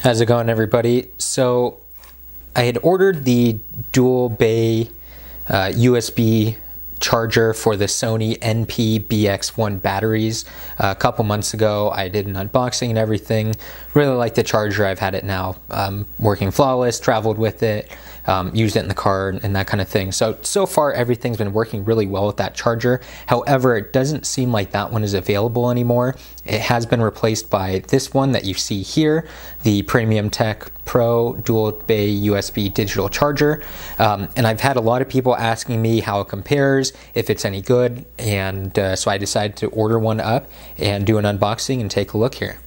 How's it going, everybody? So I had ordered the dual bay USB charger for the Sony NP-BX1 batteries a couple months ago. I did an unboxing and everything. Really like the charger. I've had it now working flawless, traveled with it, used it in the car and that kind of thing. So far everything's been working really well with that charger. However, it doesn't seem like that one is available anymore. It has been replaced by this one that you see here, the Premium Tech Pro Dual Bay USB digital charger. And I've had a lot of people asking me how it compares, if it's any good, and so I decided to order one up and do an unboxing and take a look here.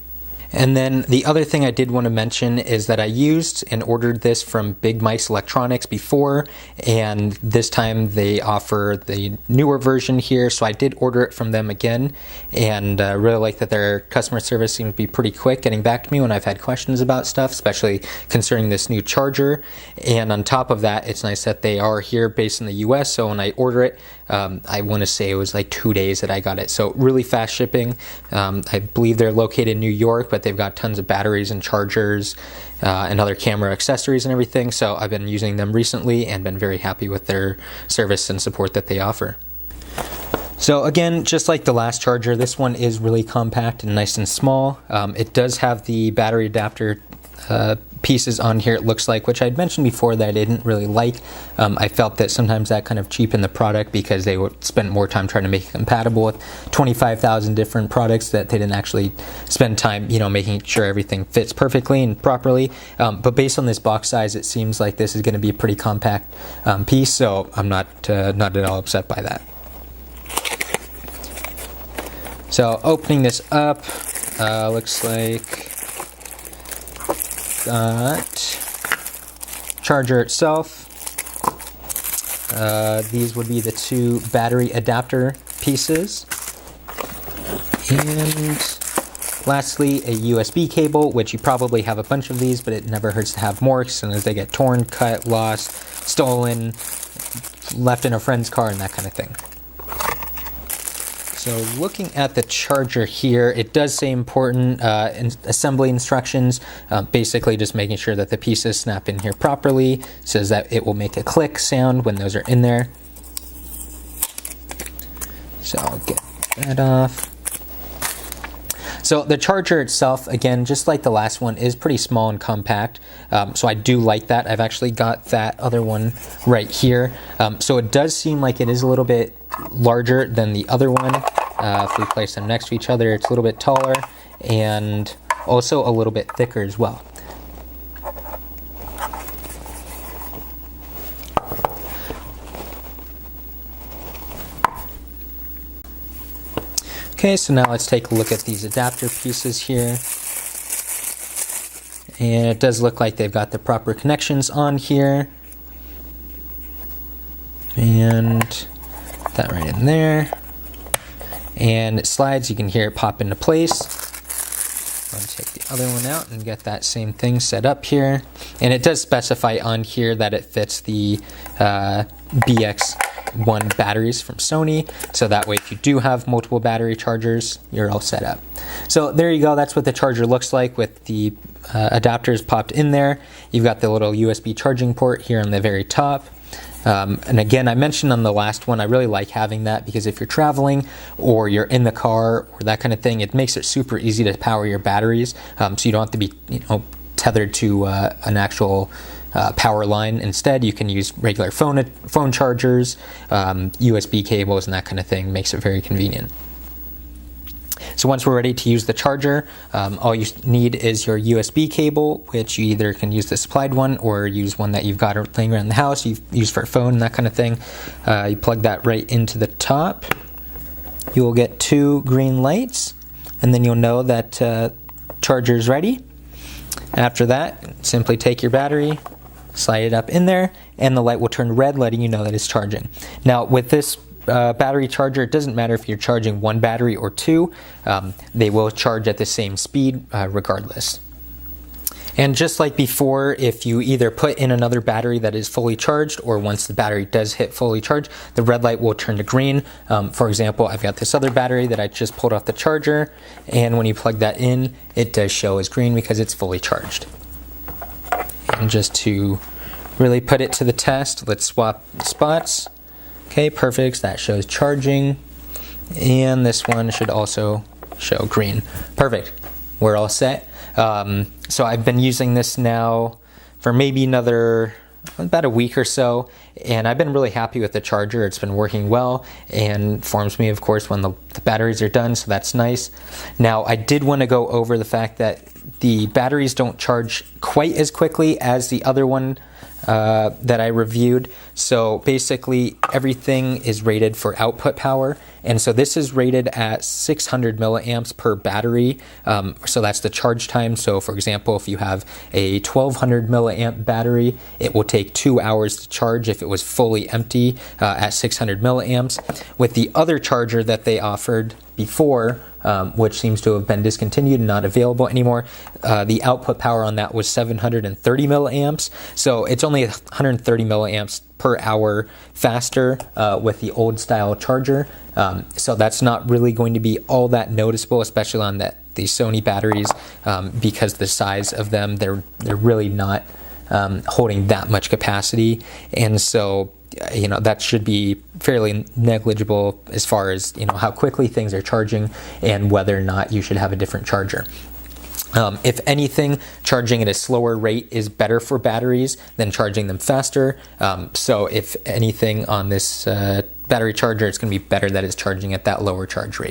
And then the other thing I did want to mention is that I used and ordered this from Big Mike's Electronics before, and this time they offer the newer version here, so I did order it from them again, and really like that their customer service seems to be pretty quick getting back to me when I've had questions about stuff, especially concerning this new charger. And on top of that, it's nice that they are here based in the US, so when I order it, I want to say it was like 2 days that I got it, so really fast shipping. I believe they're located in New York, but they've got tons of batteries and chargers and other camera accessories and everything, so I've been using them recently and been very happy with their service and support that they offer. So again, just like the last charger, this one is really compact and nice and small. It does have the battery adapter pieces on here, it looks like, which I'd mentioned before that I didn't really like. I felt that sometimes that kind of cheapened the product because they would spend more time trying to make it compatible with 25,000 different products that they didn't actually spend time, making sure everything fits perfectly and properly. But based on this box size, it seems like this is going to be a pretty compact piece, so I'm not at all upset by that. So opening this up, looks like got charger itself. These would be the two battery adapter pieces, and lastly a USB cable, which you probably have a bunch of these, but it never hurts to have more, as soon as they get torn, cut, lost, stolen, left in a friend's car, and that kind of thing. So looking at the charger here, it does say important assembly instructions, basically just making sure that the pieces snap in here properly. It says that it will make a click sound when those are in there. So I'll get that off. So the charger itself, again, just like the last one, is pretty small and compact. So I do like that. I've actually got that other one right here. So it does seem like it is a little bit larger than the other one. If we place them next to each other, it's a little bit taller and also a little bit thicker as well. Okay, so now let's take a look at these adapter pieces here. And it does look like they've got the proper connections on here. And that right in there. And it slides, you can hear it pop into place. I'm going to take the other one out and get that same thing set up here. And it does specify on here that it fits the BX1 batteries from Sony, so that way if you do have multiple battery chargers, you're all set up. So there you go, that's what the charger looks like with the adapters popped in there. You've got the little USB charging port here on the very top. And again, I mentioned on the last one, I really like having that because if you're traveling or you're in the car or that kind of thing, it makes it super easy to power your batteries, so you don't have to be tethered to an actual power line. Instead, you can use regular phone chargers, USB cables, and that kind of thing. Makes it very convenient. So once we're ready to use the charger, all you need is your USB cable, which you either can use the supplied one or use one that you've got laying around the house, you've used for a phone and that kind of thing. You plug that right into the top. You will get 2 green lights, and then you'll know that charger is ready. After that, simply take your battery, slide it up in there, and the light will turn red, letting you know that it's charging. Now with this battery charger, it doesn't matter if you're charging one battery or two, they will charge at the same speed regardless. And just like before, if you either put in another battery that is fully charged, or once the battery does hit fully charged, the red light will turn to green. For example, I've got this other battery that I just pulled off the charger, and when you plug that in, it does show as green because it's fully charged. And just to really put it to the test, let's swap spots. Okay, perfect. That shows charging. And this one should also show green. Perfect. We're all set. So I've been using this now for maybe about a week or so, and I've been really happy with the charger. It's been working well and informs me, of course, when the batteries are done, so that's nice. Now, I did want to go over the fact that the batteries don't charge quite as quickly as the other one that I reviewed. So basically everything is rated for output power, and so this is rated at 600 milliamps per battery. So that's the charge time. So for example, if you have a 1200 milliamp battery, it will take 2 hours to charge if it was fully empty at 600 milliamps. With the other charger that they offered before, which seems to have been discontinued and not available anymore, the output power on that was 730 milliamps. So it's only 130 milliamps per hour faster with the old style charger. So that's not really going to be all that noticeable, especially on the Sony batteries, because the size of them, they're really not holding that much capacity. And so that should be fairly negligible as far as how quickly things are charging and whether or not you should have a different charger. If anything, charging at a slower rate is better for batteries than charging them faster. So if anything on this battery charger, it's going to be better that it's charging at that lower charge rate.